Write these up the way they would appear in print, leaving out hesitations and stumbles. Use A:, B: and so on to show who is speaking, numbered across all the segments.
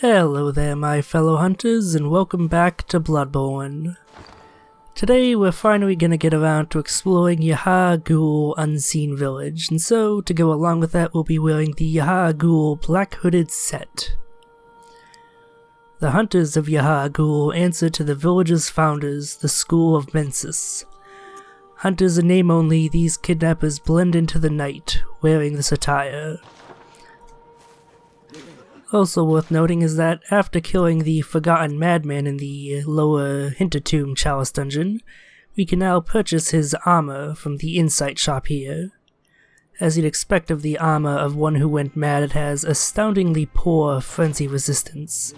A: Hello there, my fellow hunters, and welcome back to Bloodborne. Today we're finally gonna get around to exploring Yahar'gul Unseen Village, and so, to go along with that, we'll be wearing the Yahar'gul Black Hooded set. The hunters of Yahar'gul answer to the village's founders, the School of Mensis. Hunters in name only, these kidnappers blend into the night, wearing this attire. Also worth noting is that after killing the Forgotten Madman in the lower Hintertomb Chalice dungeon, we can now purchase his armor from the Insight shop here. As you'd expect of the armor of one who went mad, it has astoundingly poor frenzy resistance,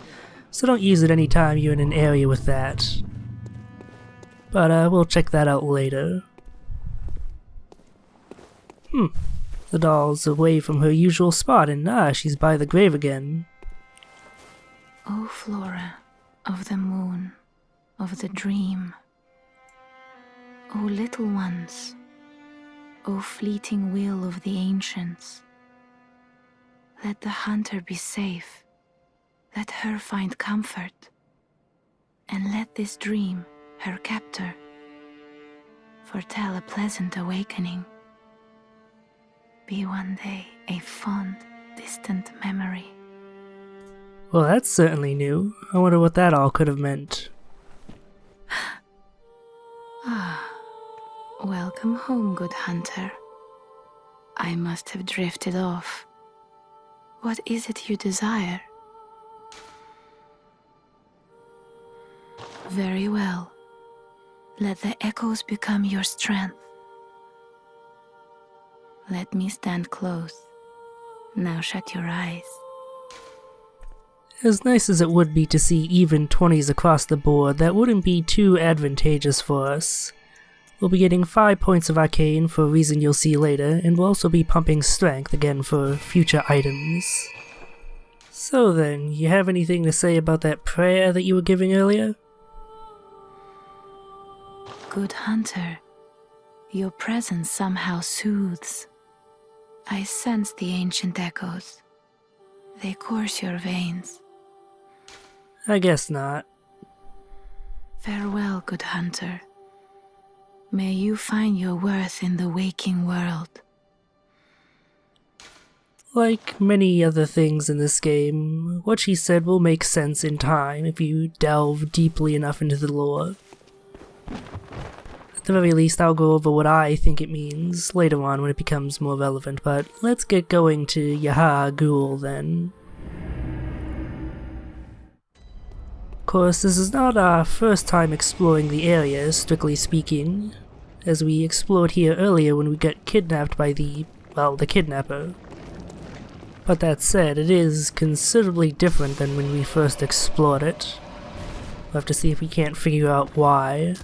A: so don't use it anytime you're in an area with that. But we'll check that out later. The doll's away from her usual spot, and she's by the grave again.
B: O Flora of the moon, of the dream. O little ones, O fleeting will of the ancients. Let the hunter be safe, let her find comfort, and let this dream, her captor, foretell a pleasant awakening. Be one day a fond, distant memory.
A: Well, that's certainly new. I wonder what that all could have meant.
B: Welcome home, good hunter. I must have drifted off. What is it you desire? Very well. Let the echoes become your strength. Let me stand close. Now shut your eyes.
A: As nice as it would be to see even 20s across the board, that wouldn't be too advantageous for us. We'll be getting 5 points of arcane for a reason you'll see later, and we'll also be pumping strength again for future items. So then, you have anything to say about that prayer that you were giving earlier?
B: Good hunter, your presence somehow soothes. I sense the ancient echoes. They course your veins.
A: I guess not.
B: Farewell, good hunter. May you find your worth in the waking world.
A: Like many other things in this game, what she said will make sense in time if you delve deeply enough into the lore. At the very least, I'll go over what I think it means later on when it becomes more relevant, but let's get going to Yahar'gul then. Of course, this is not our first time exploring the area, strictly speaking, as we explored here earlier when we got kidnapped by the kidnapper. But that said, it is considerably different than when we first explored it. We'll have to see if we can't figure out why.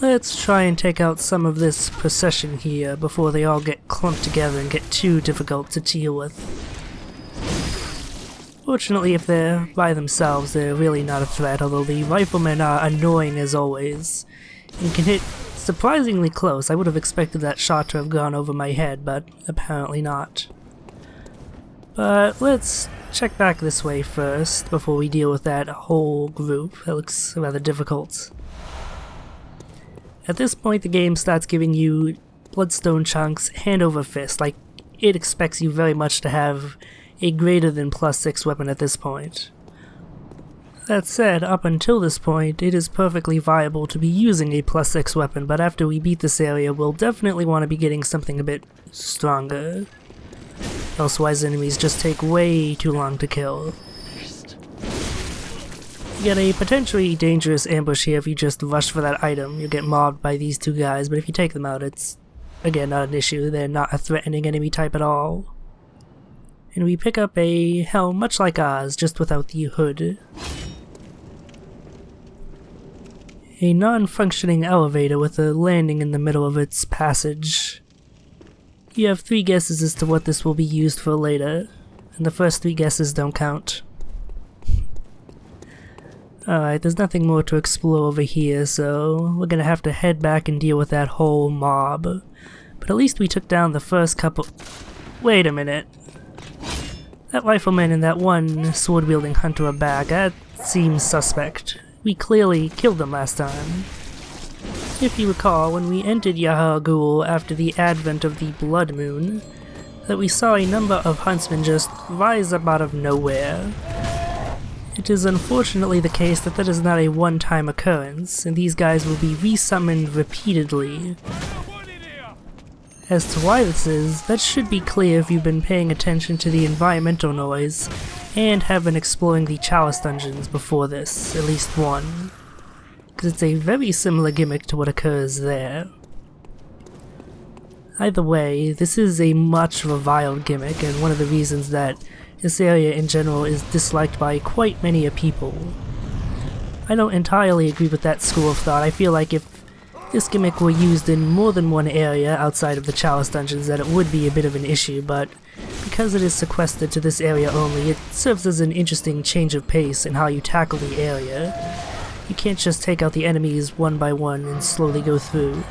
A: Let's try and take out some of this procession here before they all get clumped together and get too difficult to deal with. Fortunately, if they're by themselves, they're really not a threat, although the riflemen are annoying as always, and can hit surprisingly close. I would have expected that shot to have gone over my head, but apparently not. But let's check back this way first, before we deal with that whole group. That looks rather difficult. At this point, the game starts giving you bloodstone chunks hand over fist, like it expects you very much to have a greater than +6 weapon at this point. That said, up until this point, it is perfectly viable to be using a +6 weapon, but after we beat this area, we'll definitely want to be getting something a bit stronger. Elsewise, enemies just take way too long to kill. You get a potentially dangerous ambush here if you just rush for that item. You'll get mobbed by these two guys, but if you take them out, it's, again, not an issue. They're not a threatening enemy type at all. And we pick up a helm much like ours, just without the hood. A non-functioning elevator with a landing in the middle of its passage. You have 3 guesses as to what this will be used for later, and the first 3 guesses don't count. Alright, there's nothing more to explore over here, so we're gonna have to head back and deal with that whole mob. But at least we took down the first couple— Wait a minute. That rifleman and that one sword-wielding hunter are back. That seems suspect. We clearly killed them last time. If you recall, when we entered Yahar'gul after the advent of the Blood Moon, that we saw a number of huntsmen just rise up out of nowhere. It is unfortunately the case that that is not a one-time occurrence, and these guys will be resummoned repeatedly. As to why this is, that should be clear if you've been paying attention to the environmental noise, and have been exploring the Chalice dungeons before this, at least one. Because it's a very similar gimmick to what occurs there. Either way, this is a much reviled gimmick, and one of the reasons that this area in general is disliked by quite many people. I don't entirely agree with that school of thought. I feel like if this gimmick were used in more than one area outside of the Chalice dungeons, that it would be a bit of an issue, but because it is sequestered to this area only, it serves as an interesting change of pace in how you tackle the area. You can't just take out the enemies one by one and slowly go through.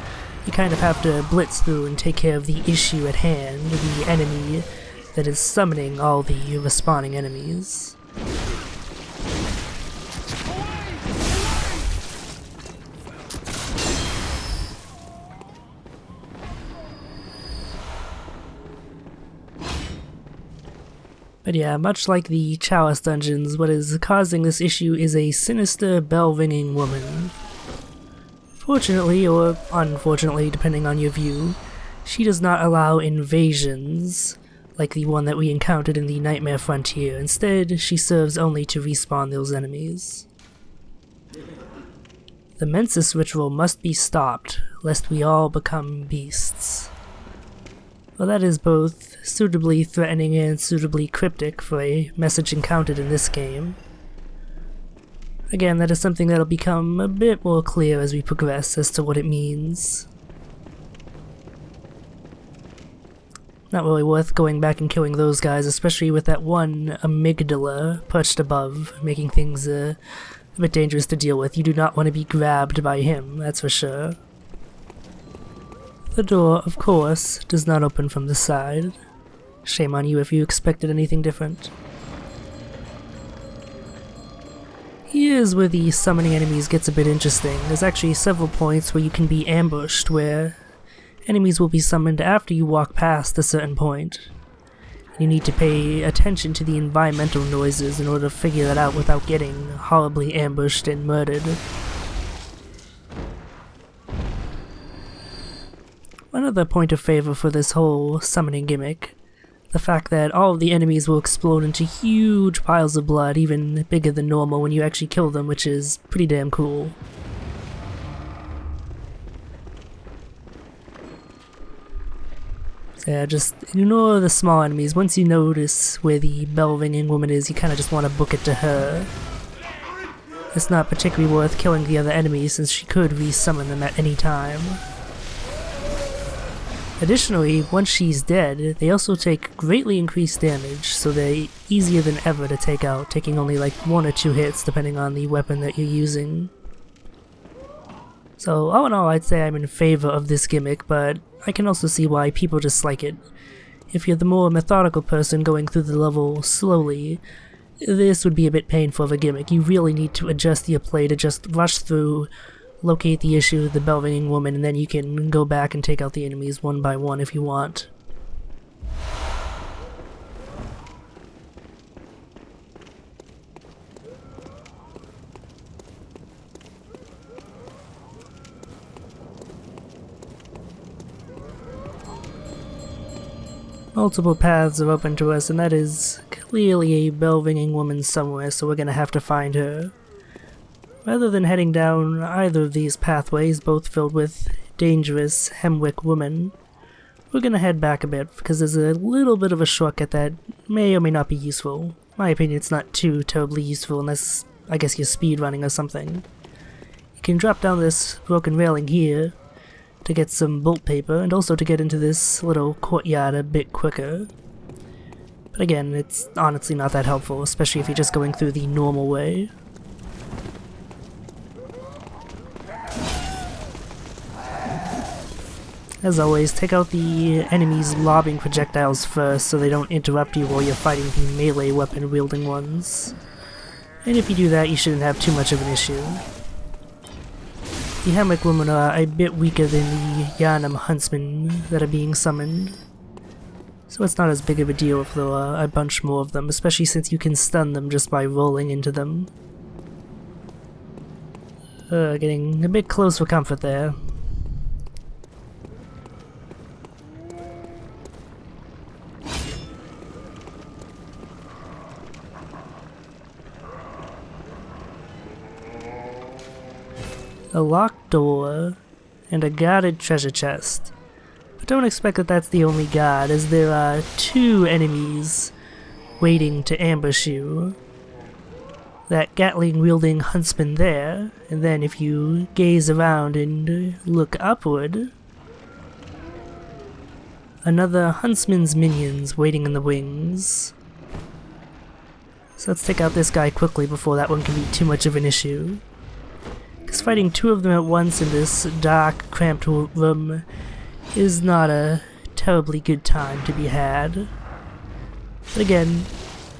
A: You kind of have to blitz through and take care of the issue at hand, the enemy that is summoning all the respawning enemies. But yeah, much like the Chalice dungeons, what is causing this issue is a sinister, bell-ringing woman. Fortunately, or unfortunately, depending on your view, she does not allow invasions, like the one that we encountered in the Nightmare Frontier. Instead, she serves only to respawn those enemies. The Mensis ritual must be stopped, lest we all become beasts. Well, that is both suitably threatening and suitably cryptic for a message encountered in this game. Again, that is something that'll become a bit more clear as we progress as to what it means. Not really worth going back and killing those guys, especially with that one amygdala perched above, making things a bit dangerous to deal with. You do not want to be grabbed by him, that's for sure. The door, of course, does not open from the side. Shame on you if you expected anything different. Here's where the summoning enemies gets a bit interesting. There's actually several points where you can be ambushed, where enemies will be summoned after you walk past a certain point. You need to pay attention to the environmental noises in order to figure that out without getting horribly ambushed and murdered. Another point of favor for this whole summoning gimmick, the fact that all of the enemies will explode into huge piles of blood, even bigger than normal when you actually kill them, which is pretty damn cool. So yeah, just ignore the small enemies. Once you notice where the bell-ringing woman is, you kind of just want to book it to her. It's not particularly worth killing the other enemies, since she could resummon them at any time. Additionally, once she's dead, they also take greatly increased damage, so they're easier than ever to take out, taking only like 1 or 2 hits depending on the weapon that you're using. So all in all, I'd say I'm in favor of this gimmick, but I can also see why people dislike it. If you're the more methodical person going through the level slowly, this would be a bit painful of a gimmick. You really need to adjust your play to just rush through, locate the issue, the bell-ringing woman, and then you can go back and take out the enemies one by one if you want. Multiple paths are open to us, and that is clearly a bell-ringing woman somewhere, so we're gonna have to find her. Rather than heading down either of these pathways, both filled with dangerous Hemwick women, we're gonna head back a bit, because there's a little bit of a shortcut that may or may not be useful. In my opinion, it's not too terribly useful unless, I guess, you're speedrunning or something. You can drop down this broken railing here to get some bolt paper, and also to get into this little courtyard a bit quicker. But again, it's honestly not that helpful, especially if you're just going through the normal way. As always, take out the enemy's lobbing projectiles first so they don't interrupt you while you're fighting the melee weapon wielding ones. And if you do that, you shouldn't have too much of an issue. The Hammock women are a bit weaker than the Yhar'gul huntsmen that are being summoned, so it's not as big of a deal if there are a bunch more of them, especially since you can stun them just by rolling into them. Getting a bit close for comfort there. A locked door, and a guarded treasure chest. But don't expect that that's the only guard, as there are 2 enemies waiting to ambush you. That Gatling-wielding huntsman there, and then if you gaze around and look upward, another huntsman's minions waiting in the wings. So let's take out this guy quickly before that one can be too much of an issue. Because fighting 2 of them at once in this dark, cramped room is not a terribly good time to be had. But again,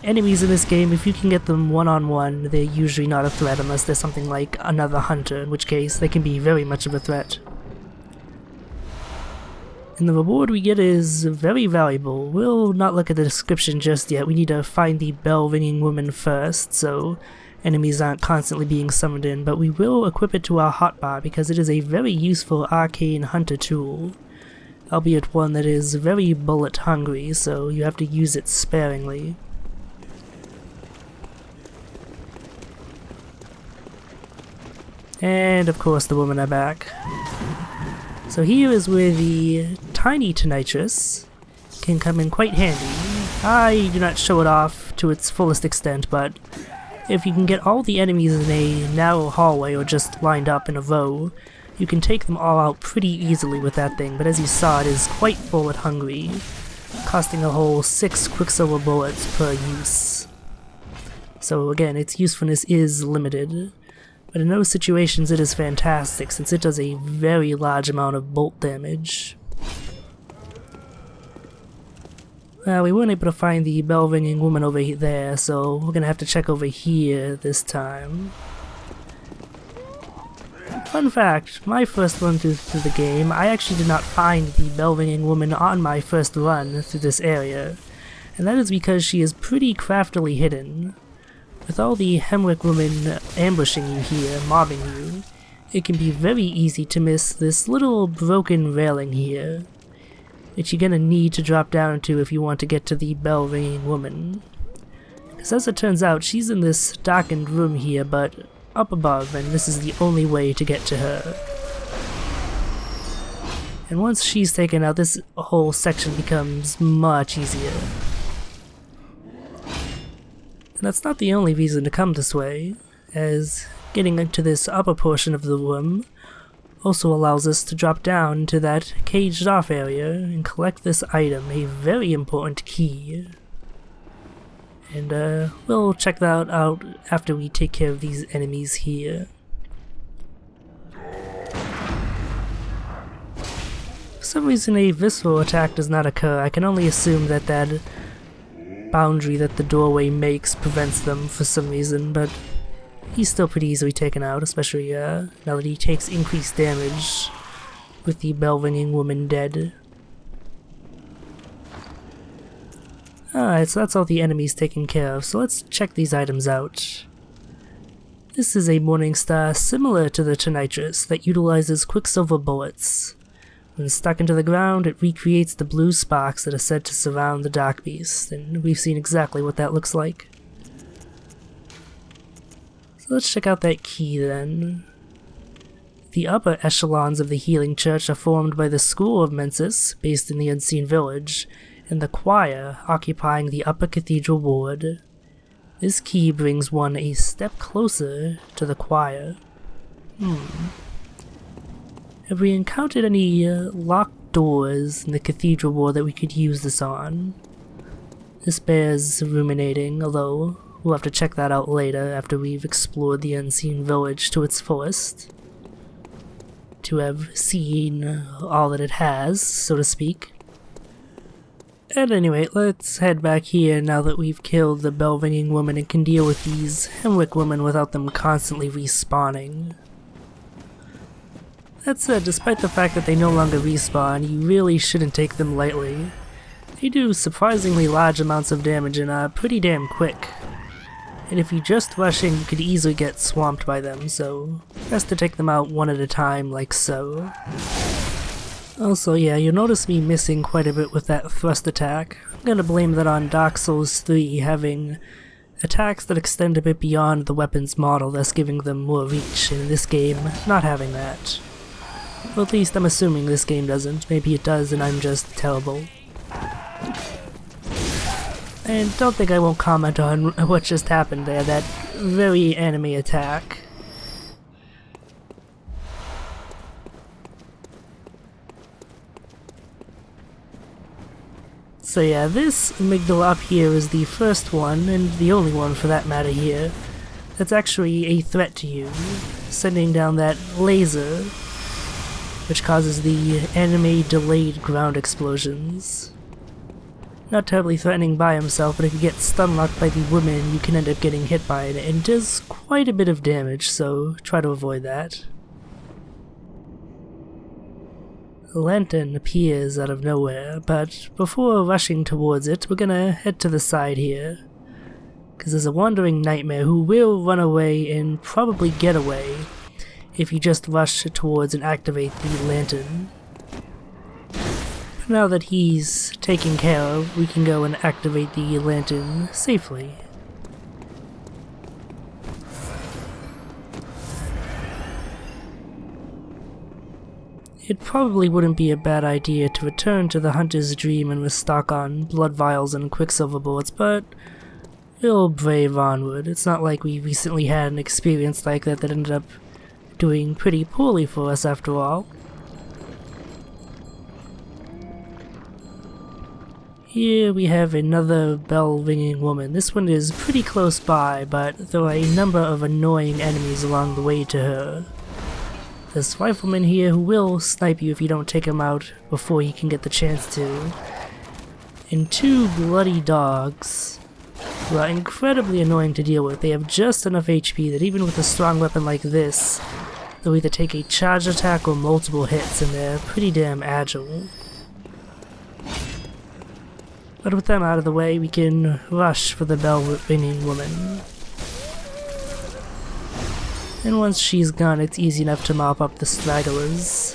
A: enemies in this game, if you can get them one-on-one, they're usually not a threat unless there's something like another hunter, in which case they can be very much of a threat. And the reward we get is very valuable. We'll not look at the description just yet, we need to find the bell-ringing woman first, so enemies aren't constantly being summoned in, but we will equip it to our hotbar because it is a very useful arcane hunter tool, albeit one that is very bullet hungry, so you have to use it sparingly. And of course the women are back. So here is where the tiny Tonitrus can come in quite handy. I do not show it off to its fullest extent, but if you can get all the enemies in a narrow hallway or just lined up in a row, you can take them all out pretty easily with that thing, but as you saw, it is quite bullet hungry, costing a whole 6 Quicksilver bullets per use. So again, its usefulness is limited, but in those situations it is fantastic since it does a very large amount of bolt damage. Well, we weren't able to find the bell-ringing woman over there, so we're gonna have to check over here this time. Fun fact, my first run through the game, I actually did not find the bell-ringing woman on my first run through this area, and that is because she is pretty craftily hidden. With all the Hammock women ambushing you here, mobbing you, it can be very easy to miss this little broken railing here, which you're gonna need to drop down into if you want to get to the bell-ringing woman. Because as it turns out, she's in this darkened room here, but up above, and this is the only way to get to her. And once she's taken out, this whole section becomes much easier. And that's not the only reason to come this way, as getting into this upper portion of the room also allows us to drop down to that caged off area and collect this item, a very important key. And we'll check that out after we take care of these enemies here. For some reason a visceral attack does not occur. I can only assume that that boundary that the doorway makes prevents them for some reason, but he's still pretty easily taken out, especially now that he takes increased damage with the bell-ringing woman dead. Alright, so that's all the enemies taken care of, so let's check these items out. This is a Morning Star similar to the Tonitrus that utilizes Quicksilver bullets. When stuck into the ground, it recreates the blue sparks that are said to surround the Dark Beast, and we've seen exactly what that looks like. So let's check out that key then. The upper echelons of the Healing Church are formed by the School of Mensis, based in the Unseen Village, and the choir occupying the upper cathedral ward. This key brings one a step closer to the choir. Have we encountered any locked doors in the cathedral ward that we could use this on? This bears ruminating, although we'll have to check that out later after we've explored the Unseen Village to its fullest. to have seen all that it has, so to speak. At any rate, let's head back here now that we've killed the bell-ringing woman and can deal with these Hemwick women without them constantly respawning. That said, despite the fact that they no longer respawn, you really shouldn't take them lightly. They do surprisingly large amounts of damage and are pretty damn quick. And if you just rush in, you could easily get swamped by them, so best to take them out one at a time like so. Also, yeah, you'll notice me missing quite a bit with that thrust attack. I'm gonna blame that on Dark Souls 3 having attacks that extend a bit beyond the weapon's model, thus giving them more reach, and in this game, not having that. Well, at least I'm assuming this game doesn't. Maybe it does and I'm just terrible. And don't think I won't comment on what just happened there, that very anime attack. So yeah, this amygdala up here is the first one, and the only one for that matter here, that's actually a threat to you, sending down that laser, which causes the anime delayed ground explosions. Not terribly threatening by himself, but if you get stun-locked by the woman, you can end up getting hit by it, and does quite a bit of damage, so try to avoid that. A lantern appears out of nowhere, but before rushing towards it, we're gonna head to the side here. Because there's a wandering nightmare who will run away and probably get away if you just rush towards and activate the lantern. But now that he's taken care of, we can go and activate the lantern safely. It probably wouldn't be a bad idea to return to the Hunter's Dream and restock on blood vials and quicksilver bullets, but we'll brave onward. It's not like we recently had an experience like that that ended up doing pretty poorly for us after all. Here we have another bell-ringing woman. This one is pretty close by, but there are a number of annoying enemies along the way to her. There's riflemen here who will snipe you if you don't take him out before he can get the chance to. And two bloody dogs who are incredibly annoying to deal with. They have just enough HP that even with a strong weapon like this, they'll either take a charge attack or multiple hits, and they're pretty damn agile. But with them out of the way, we can rush for the bell-ringing woman. And once she's gone, it's easy enough to mop up the stragglers.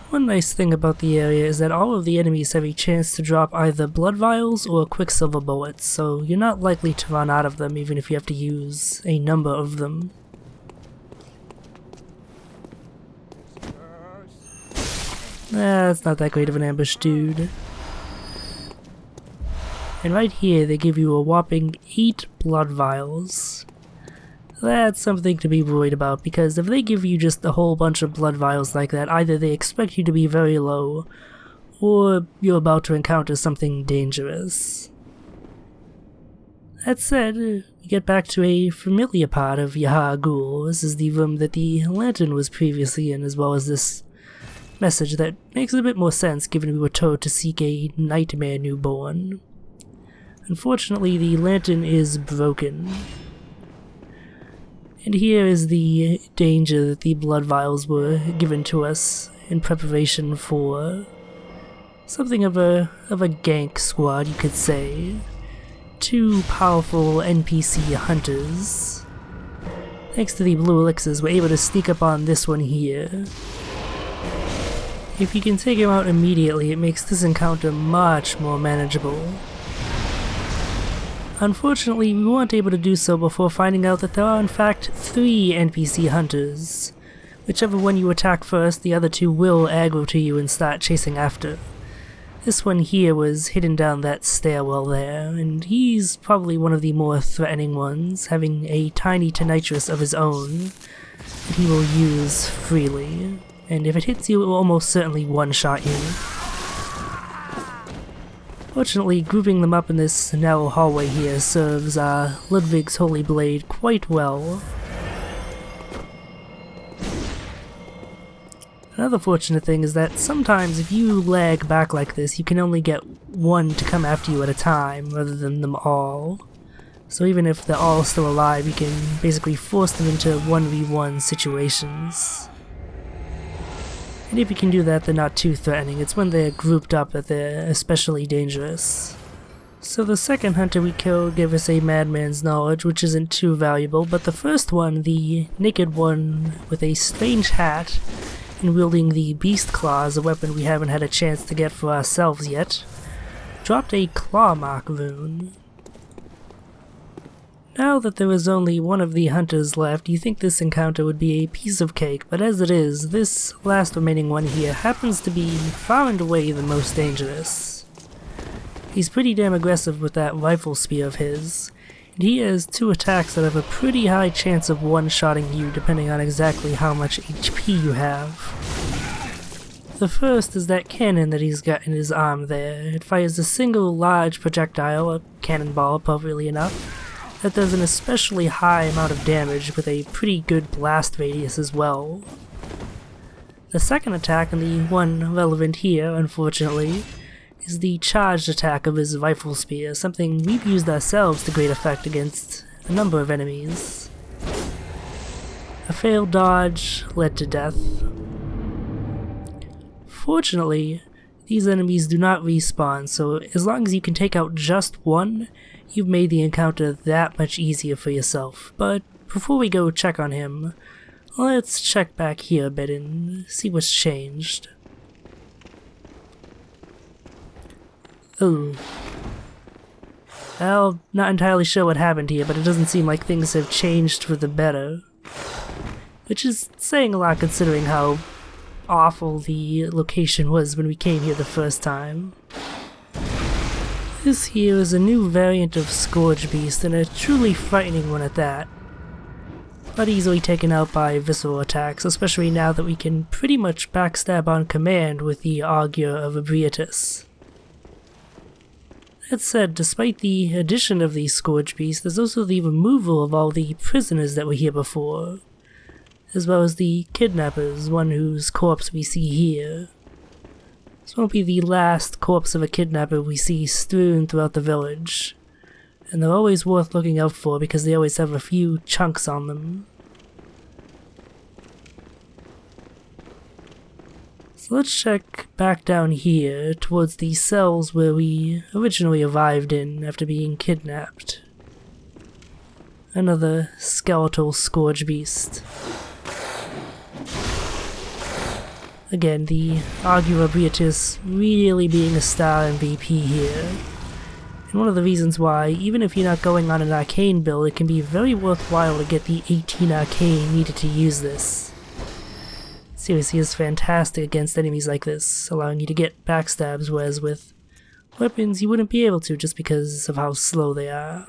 A: One nice thing about the area is that all of the enemies have a chance to drop either blood vials or quicksilver bullets, so you're not likely to run out of them even if you have to use a number of them. It's not that great of an ambush, dude. And right here, they give you a whopping 8 blood vials. That's something to be worried about, because if they give you just a whole bunch of blood vials like that, either they expect you to be very low, or you're about to encounter something dangerous. That said, we get back to a familiar part of Yahar'gul. This is the room that the lantern was previously in, as well as this message that makes a bit more sense given we were told to seek a nightmare newborn. Unfortunately, the lantern is broken. And here is the danger that the blood vials were given to us in preparation for something of a gank squad, you could say. 2 powerful NPC hunters. Thanks to the blue elixirs, we're able to sneak up on this one here. If you can take him out immediately, it makes this encounter much more manageable. Unfortunately, we weren't able to do so before finding out that there are in fact 3 NPC hunters. Whichever one you attack first, the other 2 will aggro to you and start chasing after. This one here was hidden down that stairwell there, and he's probably one of the more threatening ones, having a tiny tonitrus of his own that he will use freely. And if it hits you, it will almost certainly one-shot you. Fortunately, grouping them up in this narrow hallway here serves Ludwig's Holy Blade quite well. Another fortunate thing is that sometimes if you lag back like this, you can only get one to come after you at a time, rather than them all. So even if they're all still alive, you can basically force them into 1v1 situations. And if you can do that, they're not too threatening. It's when they're grouped up that they're especially dangerous. So the second hunter we killed gave us a madman's knowledge, which isn't too valuable, but the first one, the naked one with a strange hat, and wielding the beast claws, a weapon we haven't had a chance to get for ourselves yet, dropped a claw mark rune. Now that there is only one of the hunters left, you think this encounter would be a piece of cake, but as it is, this last remaining one here happens to be far and away the most dangerous. He's pretty damn aggressive with that rifle spear of his, and he has two attacks that have a pretty high chance of one-shotting you depending on exactly how much HP you have. The first is that cannon that he's got in his arm there. It fires a single large projectile, a cannonball appropriately enough, that does an especially high amount of damage with a pretty good blast radius as well. The second attack, and the one relevant here, unfortunately, is the charged attack of his rifle spear, something we've used ourselves to great effect against a number of enemies. A failed dodge led to death. Fortunately, these enemies do not respawn, so as long as you can take out just one, you've made the encounter that much easier for yourself. But before we go check on him, let's check back here a bit and see what's changed. Oh. Well, not entirely sure what happened here, but it doesn't seem like things have changed for the better. Which is saying a lot considering how awful the location was when we came here the first time. This here is a new variant of Scourge Beast, and a truly frightening one at that. But easily taken out by visceral attacks, especially now that we can pretty much backstab on command with the Augur of Ebrietas. That said, despite the addition of the Scourge Beast, there's also the removal of all the prisoners that were here before, as well as the kidnappers, one whose corpse we see here. This won't be the last corpse of a kidnapper we see strewn throughout the village, and they're always worth looking out for because they always have a few chunks on them. So let's check back down here towards the cells where we originally arrived in after being kidnapped. Another skeletal Scourge Beast. Again, the Augur of Ebrietas really being a star MVP here. And one of the reasons why, even if you're not going on an arcane build, it can be very worthwhile to get the 18 arcane needed to use this. Seriously, is fantastic against enemies like this, allowing you to get backstabs, whereas with weapons you wouldn't be able to just because of how slow they are.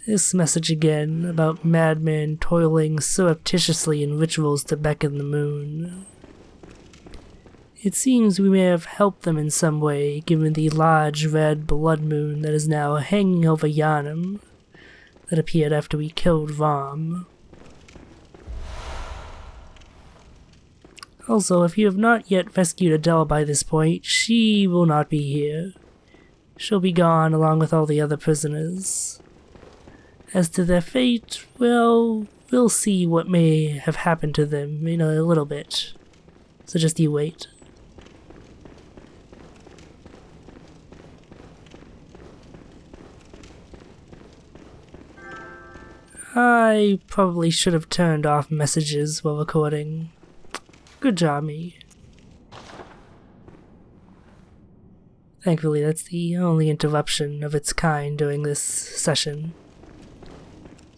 A: This message again about madmen toiling surreptitiously in rituals to beckon the moon. It seems we may have helped them in some way, given the large red blood moon that is now hanging over Yhar'gul, that appeared after we killed Rom. Also, if you have not yet rescued Adele by this point, she will not be here. She'll be gone along with all the other prisoners. As to their fate, well, we'll see what may have happened to them in a little bit. So just you wait. I probably should have turned off messages while recording. Good job, me. Thankfully, that's the only interruption of its kind during this session.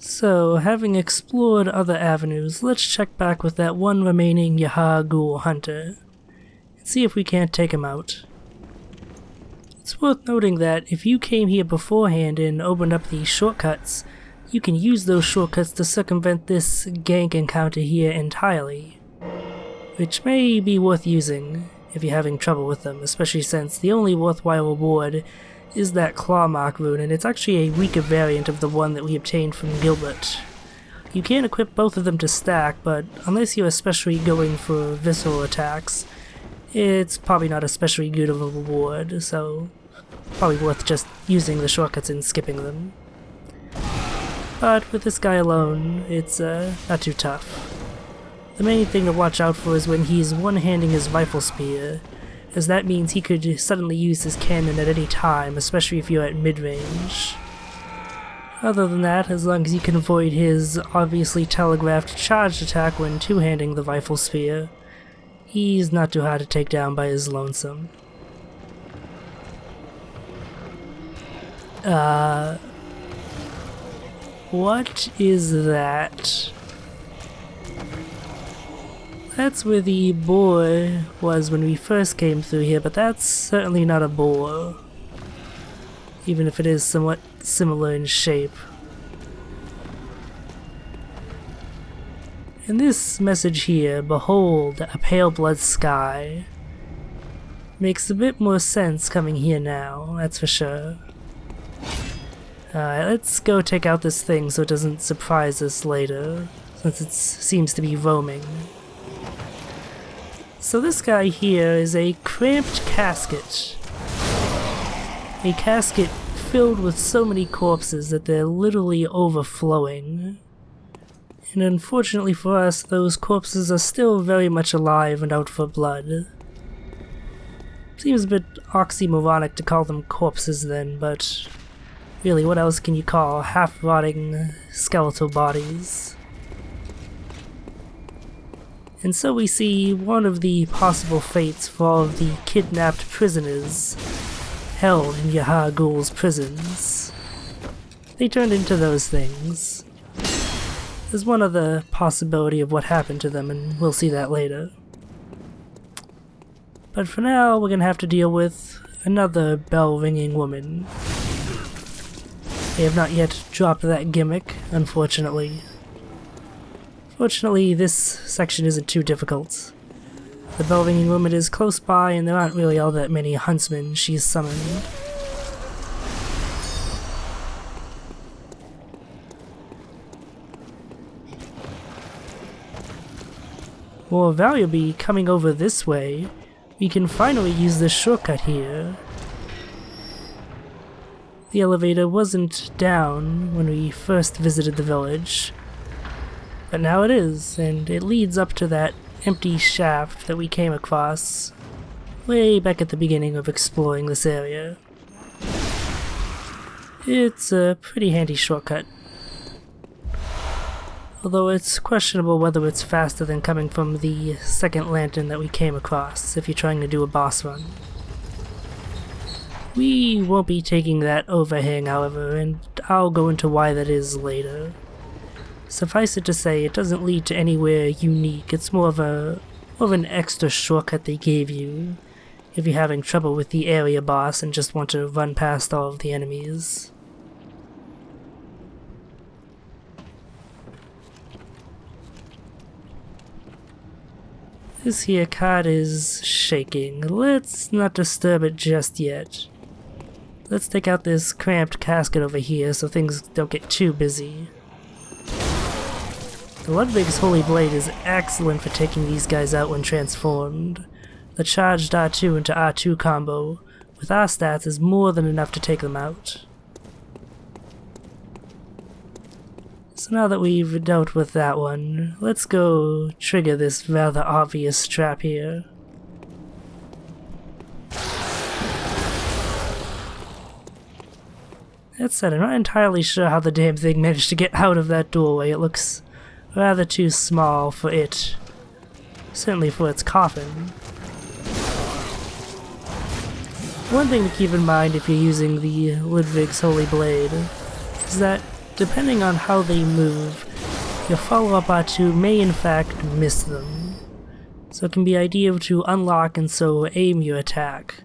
A: So, having explored other avenues, let's check back with that one remaining Yahar'gul hunter, and see if we can't take him out. It's worth noting that if you came here beforehand and opened up these shortcuts, you can use those shortcuts to circumvent this gank encounter here entirely. which may be worth using if you're having trouble with them, especially since the only worthwhile reward is that claw mark rune, and it's actually a weaker variant of the one that we obtained from Gilbert. You can equip both of them to stack, but unless you're especially going for visceral attacks, it's probably not especially good of a reward, so probably worth just using the shortcuts and skipping them. But with this guy alone, it's not too tough. The main thing to watch out for is when he's one-handing his rifle spear, as that means he could suddenly use his cannon at any time, especially if you're at mid-range. Other than that, as long as you can avoid his obviously telegraphed charged attack when two-handing the rifle spear, he's not too hard to take down by his lonesome. What is that? That's where the boar was when we first came through here, but that's certainly not a boar, even if it is somewhat similar in shape. And this message here, "Behold, a pale blood sky," makes a bit more sense coming here now, that's for sure. Alright, let's go take out this thing so it doesn't surprise us later, since it seems to be roaming. So this guy here is a cramped casket. A casket filled with so many corpses that they're literally overflowing. And unfortunately for us, those corpses are still very much alive and out for blood. Seems a bit oxymoronic to call them corpses then, but really, what else can you call half-rotting skeletal bodies? And so we see one of the possible fates for all of the kidnapped prisoners held in Yahar'gul's prisons. They turned into those things. There's one other possibility of what happened to them, and we'll see that later. But for now, we're gonna have to deal with another bell-ringing woman. They have not yet dropped that gimmick, unfortunately. Fortunately, this section isn't too difficult. The bell-ringing woman is close by, and there aren't really all that many huntsmen she's summoned. More valuably, coming over this way, we can finally use this shortcut here. The elevator wasn't down when we first visited the village, but now it is, and it leads up to that empty shaft that we came across way back at the beginning of exploring this area. It's a pretty handy shortcut, although it's questionable whether it's faster than coming from the second lantern that we came across if you're trying to do a boss run. We won't be taking that overhang, however, and I'll go into why that is later. Suffice it to say, it doesn't lead to anywhere unique. It's more of an extra shortcut they gave you if you're having trouble with the area boss and just want to run past all of the enemies. This here card is shaking. Let's not disturb it just yet. Let's take out this cramped casket over here so things don't get too busy. The Ludwig's Holy Blade is excellent for taking these guys out when transformed. The charged R2 into R2 combo with our stats is more than enough to take them out. So now that we've dealt with that one, let's go trigger this rather obvious trap here. That said, I'm not entirely sure how the damn thing managed to get out of that doorway. It looks rather too small for it. Certainly for its coffin. One thing to keep in mind if you're using the Ludwig's Holy Blade is that depending on how they move, your follow-up R2 may in fact miss them. So it can be ideal to unlock and so aim your attack,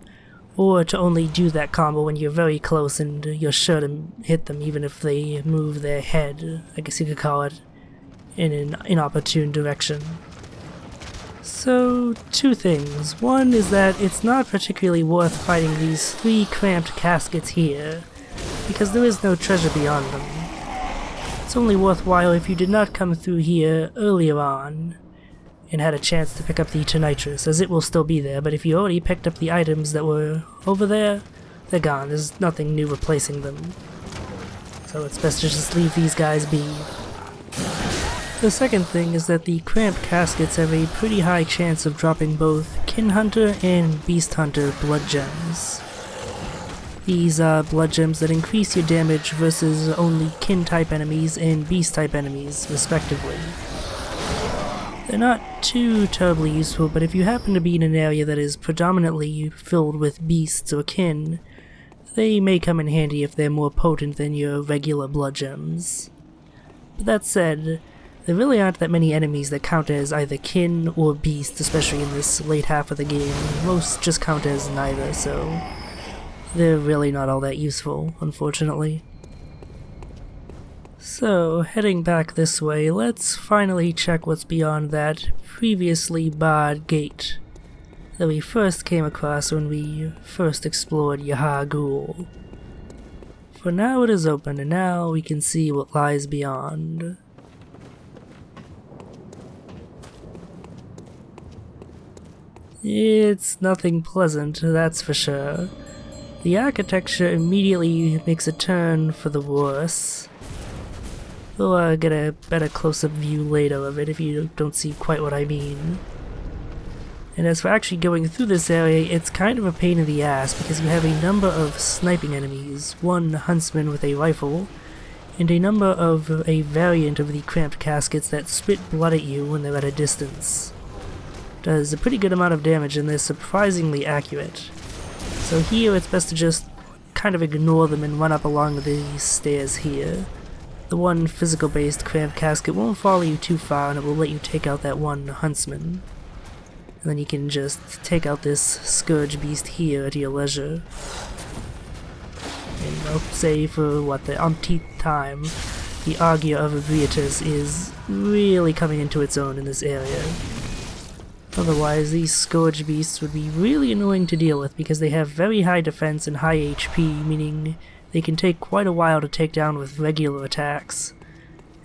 A: or to only do that combo when you're very close and you're sure to hit them even if they move their head, I guess you could call it, in an inopportune direction. So, two things. One is that it's not particularly worth fighting these 3 cramped caskets here, because there is no treasure beyond them. It's only worthwhile if you did not come through here earlier on, and had a chance to pick up the Tonitrus, as it will still be there, but if you already picked up the items that were over there, they're gone. There's nothing new replacing them. So it's best to just leave these guys be. The second thing is that the cramped caskets have a pretty high chance of dropping both Kin Hunter and Beast Hunter blood gems. These are blood gems that increase your damage versus only Kin type enemies and Beast type enemies, respectively. They're not too terribly useful, but if you happen to be in an area that is predominantly filled with beasts or kin, they may come in handy if they're more potent than your regular blood gems. But that said, there really aren't that many enemies that count as either kin or beast, especially in this late half of the game. Most just count as neither, so they're really not all that useful, unfortunately. So, heading back this way, let's finally check what's beyond that previously barred gate that we first came across when we first explored Yahar'gul. For now it is open, and now we can see what lies beyond. It's nothing pleasant, that's for sure. The architecture immediately makes a turn for the worse. We'll get a better close-up view later of it if you don't see quite what I mean. And as for actually going through this area, it's kind of a pain in the ass because you have a number of sniping enemies, one huntsman with a rifle, and a number of a variant of the cramped caskets that spit blood at you when they're at a distance. Does a pretty good amount of damage and they're surprisingly accurate. So here it's best to just kind of ignore them and run up along these stairs here. The one physical-based cramped casket won't follow you too far and it will let you take out that one huntsman. And then you can just take out this scourge beast here at your leisure. And I'll say for what, the umpteenth time, the Augur of Abriatus is really coming into its own in this area. Otherwise, these scourge beasts would be really annoying to deal with because they have very high defense and high HP, meaning they can take quite a while to take down with regular attacks.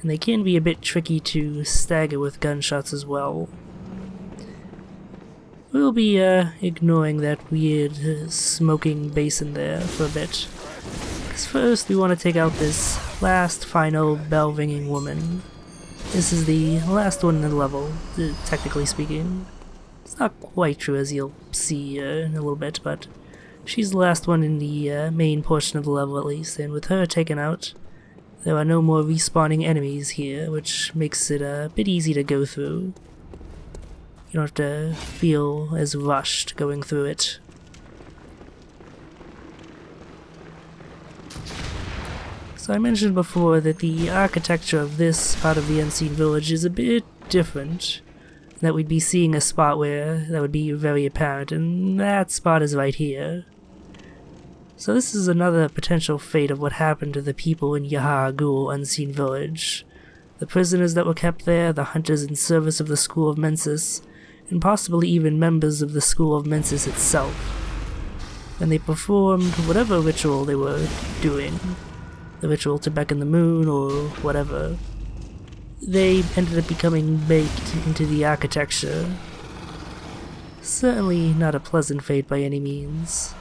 A: And they can be a bit tricky to stagger with gunshots as well. We'll be ignoring that weird smoking basin there for a bit. Because first we want to take out this last final bell-ringing woman. This is the last one in the level, technically speaking. It's not quite true, as you'll see in a little bit, but she's the last one in the main portion of the level at least, and with her taken out, there are no more respawning enemies here, which makes it a bit easy to go through. You don't have to feel as rushed going through it. So I mentioned before that the architecture of this part of the Unseen Village is a bit different. That we'd be seeing a spot where that would be very apparent, and that spot is right here. So this is another potential fate of what happened to the people in Yahar'gul Unseen Village. The prisoners that were kept there, the hunters in service of the School of Mensis, and possibly even members of the School of Mensis itself. And they performed whatever ritual they were doing. The ritual to beckon the moon or whatever. They ended up becoming baked into the architecture. Certainly not a pleasant fate by any means.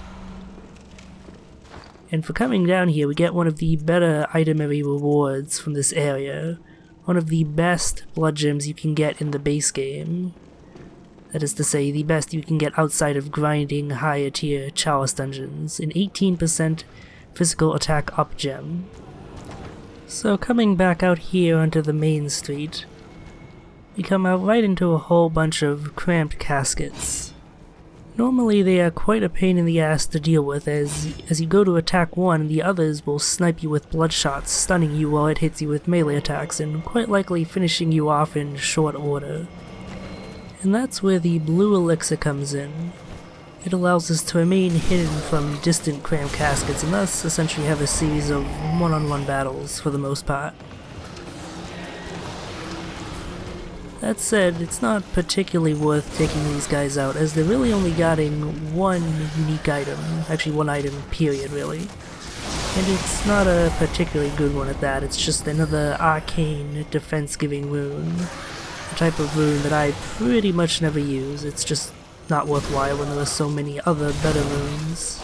A: And for coming down here, we get one of the better itemary rewards from this area. One of the best blood gems you can get in the base game. That is to say, the best you can get outside of grinding higher tier chalice dungeons. An 18% physical attack up gem. So coming back out here onto the main street, we come out right into a whole bunch of cramped caskets. Normally they are quite a pain in the ass to deal with, as you go to attack one, the others will snipe you with bloodshots, stunning you while it hits you with melee attacks, and quite likely finishing you off in short order. And that's where the blue elixir comes in. It allows us to remain hidden from distant cramped caskets and thus essentially have a series of one-on-one battles for the most part. That said, it's not particularly worth taking these guys out, as they're really only getting one unique item, actually one item period really. And it's not a particularly good one at that, it's just another arcane defense-giving rune. A type of rune that I pretty much never use, it's just not worthwhile when there are so many other better runes.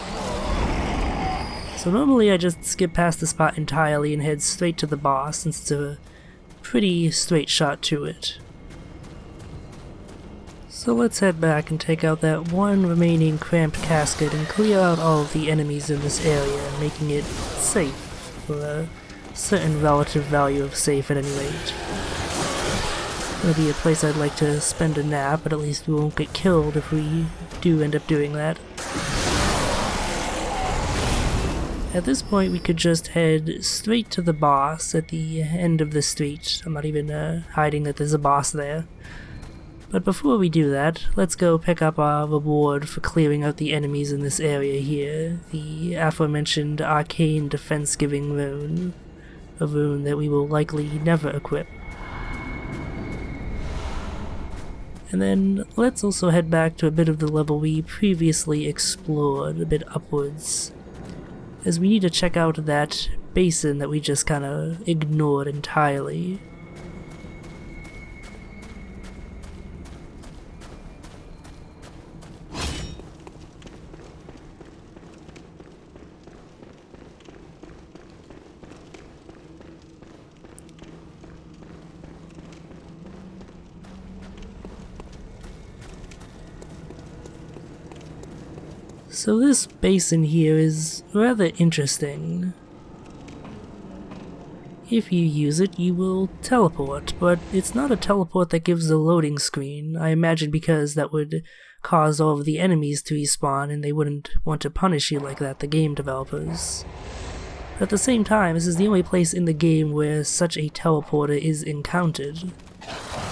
A: So normally I just skip past the spot entirely and head straight to the boss, since it's a pretty straight shot to it. So let's head back and take out that one remaining cramped casket and clear out all of the enemies in this area, making it safe, for a certain relative value of safe at any rate. It'll be a place I'd like to spend a nap, but at least we won't get killed if we do end up doing that. At this point we could just head straight to the boss at the end of the street. I'm not even hiding that there's a boss there. But before we do that, let's go pick up our reward for clearing out the enemies in this area here, the aforementioned arcane defense-giving rune, a rune that we will likely never equip. And then let's also head back to a bit of the level we previously explored, a bit upwards, as we need to check out that basin that we just kinda ignored entirely. So this basin here is rather interesting. If you use it, you will teleport, but it's not a teleport that gives a loading screen, I imagine because that would cause all of the enemies to respawn and they wouldn't want to punish you like that, the game developers. At the same time, this is the only place in the game where such a teleporter is encountered.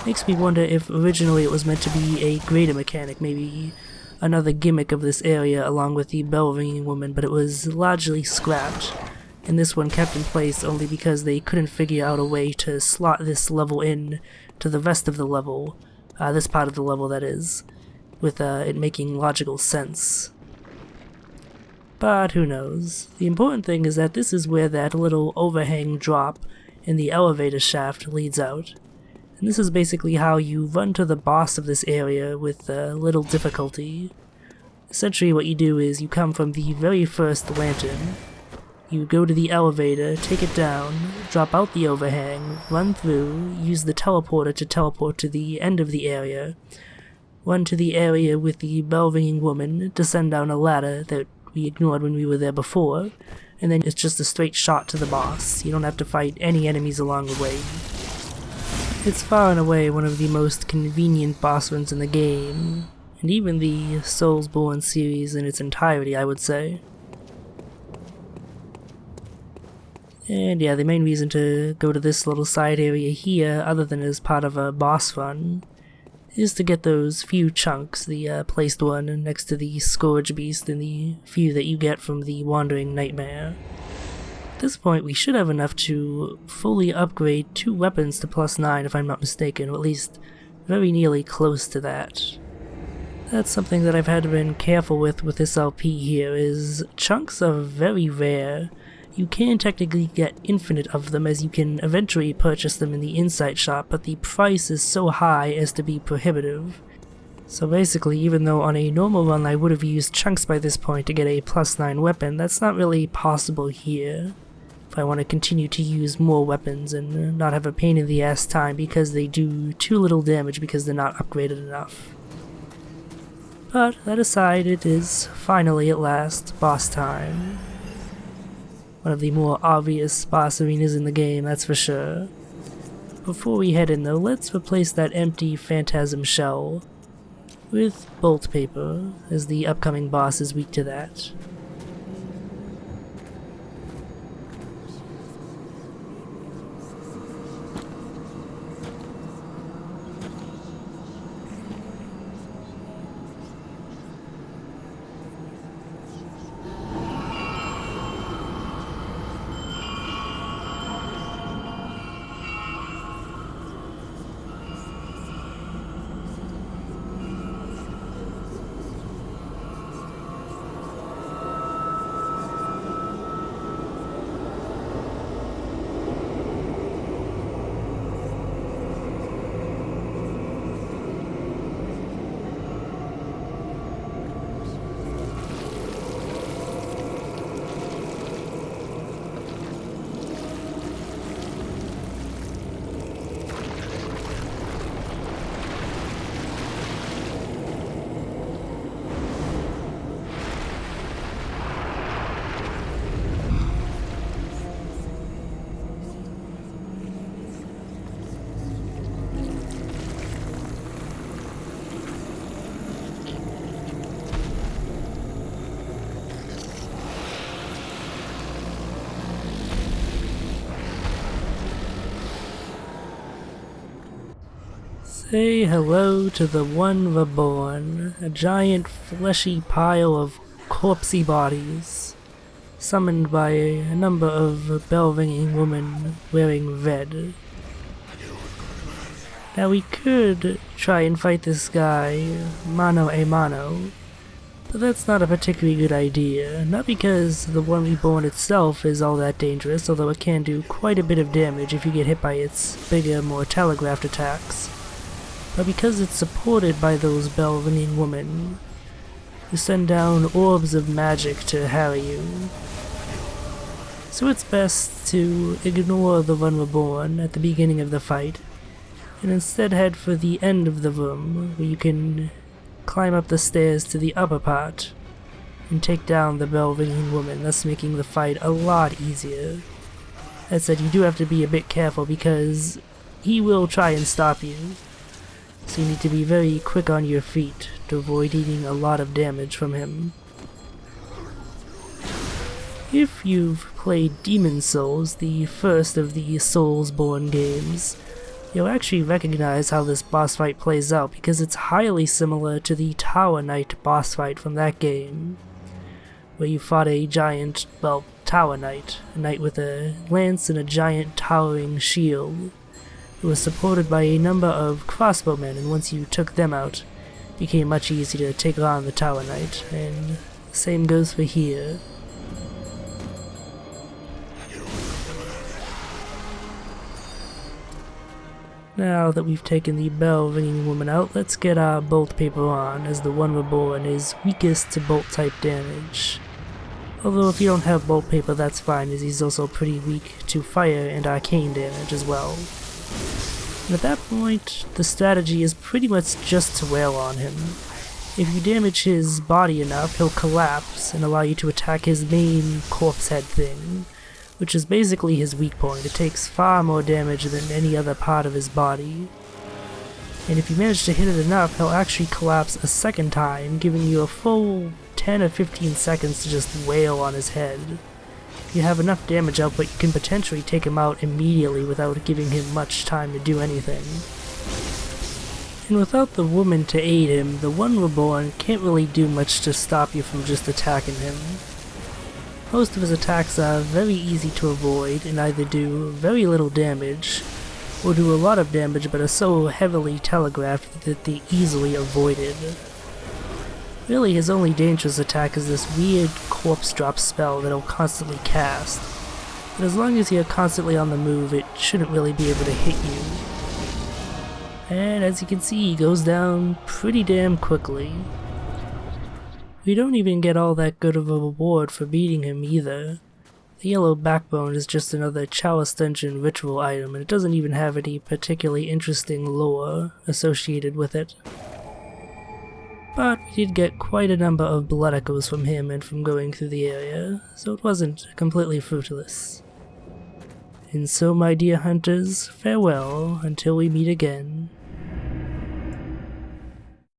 A: Makes me wonder if originally it was meant to be a greater mechanic, maybe another gimmick of this area along with the bell-ringing woman, but it was largely scrapped, and this one kept in place only because they couldn't figure out a way to slot this level in to the rest of the level, this part of the level that is, with it making logical sense. But who knows. The important thing is that this is where that little overhang drop in the elevator shaft leads out. And this is basically how you run to the boss of this area with little difficulty. Essentially what you do is you come from the very first lantern, you go to the elevator, take it down, drop out the overhang, run through, use the teleporter to teleport to the end of the area, run to the area with the bell-ringing woman, descend down a ladder that we ignored when we were there before, and then it's just a straight shot to the boss. You don't have to fight any enemies along the way. It's far and away one of the most convenient boss runs in the game, and even the Soulsborne series in its entirety, I would say. And yeah, the main reason to go to this little side area here, other than as part of a boss run, is to get those few chunks, the placed one next to the Scourge Beast and the few that you get from the Wandering Nightmare. At this point we should have enough to fully upgrade 2 weapons to +9 if I'm not mistaken, or at least very nearly close to that. That's something that I've had to be careful with this LP here, is chunks are very rare. You can technically get infinite of them as you can eventually purchase them in the Insight shop, but the price is so high as to be prohibitive. So basically, even though on a normal run I would have used chunks by this point to get a +9 weapon, that's not really possible here. If I want to continue to use more weapons and not have a pain in the ass time because they do too little damage because they're not upgraded enough. But that aside, it is finally at last boss time. One of the more obvious boss arenas in the game, that's for sure. Before we head in though, let's replace that empty phantasm shell with bolt paper, as the upcoming boss is weak to that. Say hello to the one reborn, a giant fleshy pile of corpsey bodies, summoned by a number of bell-ringing women wearing red. Now we could try and fight this guy mano a mano, but that's not a particularly good idea, not because the one reborn itself is all that dangerous, although it can do quite a bit of damage if you get hit by its bigger, more telegraphed attacks, but because it's supported by those bell-ringing women who send down orbs of magic to harry you. So it's best to ignore the one reborn at the beginning of the fight, and instead head for the end of the room, where you can climb up the stairs to the upper part and take down the bell-ringing woman, thus making the fight a lot easier. That said, you do have to be a bit careful because he will try and stop you, so you need to be very quick on your feet to avoid eating a lot of damage from him. If you've played Demon Souls, the first of the Soulsborne games, you'll actually recognize how this boss fight plays out because it's highly similar to the Tower Knight boss fight from that game, where you fought a giant, well, Tower Knight, a knight with a lance and a giant towering shield. It was supported by a number of crossbowmen, and once you took them out, it became much easier to take on the Tower Knight, and the same goes for here. Now that we've taken the bell-ringing woman out, let's get our bolt paper on, as the one reborn is weakest to bolt-type damage. Although if you don't have bolt paper, that's fine, as he's also pretty weak to fire and arcane damage as well. And at that point, the strategy is pretty much just to wail on him. If you damage his body enough, he'll collapse and allow you to attack his main corpse head thing, which is basically his weak point. It takes far more damage than any other part of his body. And if you manage to hit it enough, he'll actually collapse a second time, giving you a full 10 or 15 seconds to just wail on his head. If you have enough damage output, you can potentially take him out immediately without giving him much time to do anything. And without the woman to aid him, the one reborn can't really do much to stop you from just attacking him. Most of his attacks are very easy to avoid and either do very little damage, or do a lot of damage but are so heavily telegraphed that they're easily avoided. Really, his only dangerous attack is this weird corpse drop spell that he'll constantly cast, but as long as you're constantly on the move, it shouldn't really be able to hit you. And as you can see, he goes down pretty damn quickly. We don't even get all that good of a reward for beating him either. The yellow backbone is just another Chalice Dungeon ritual item, and it doesn't even have any particularly interesting lore associated with it. But we did get quite a number of blood echoes from him and from going through the area, so it wasn't completely fruitless. And so, my dear hunters, farewell until we meet again.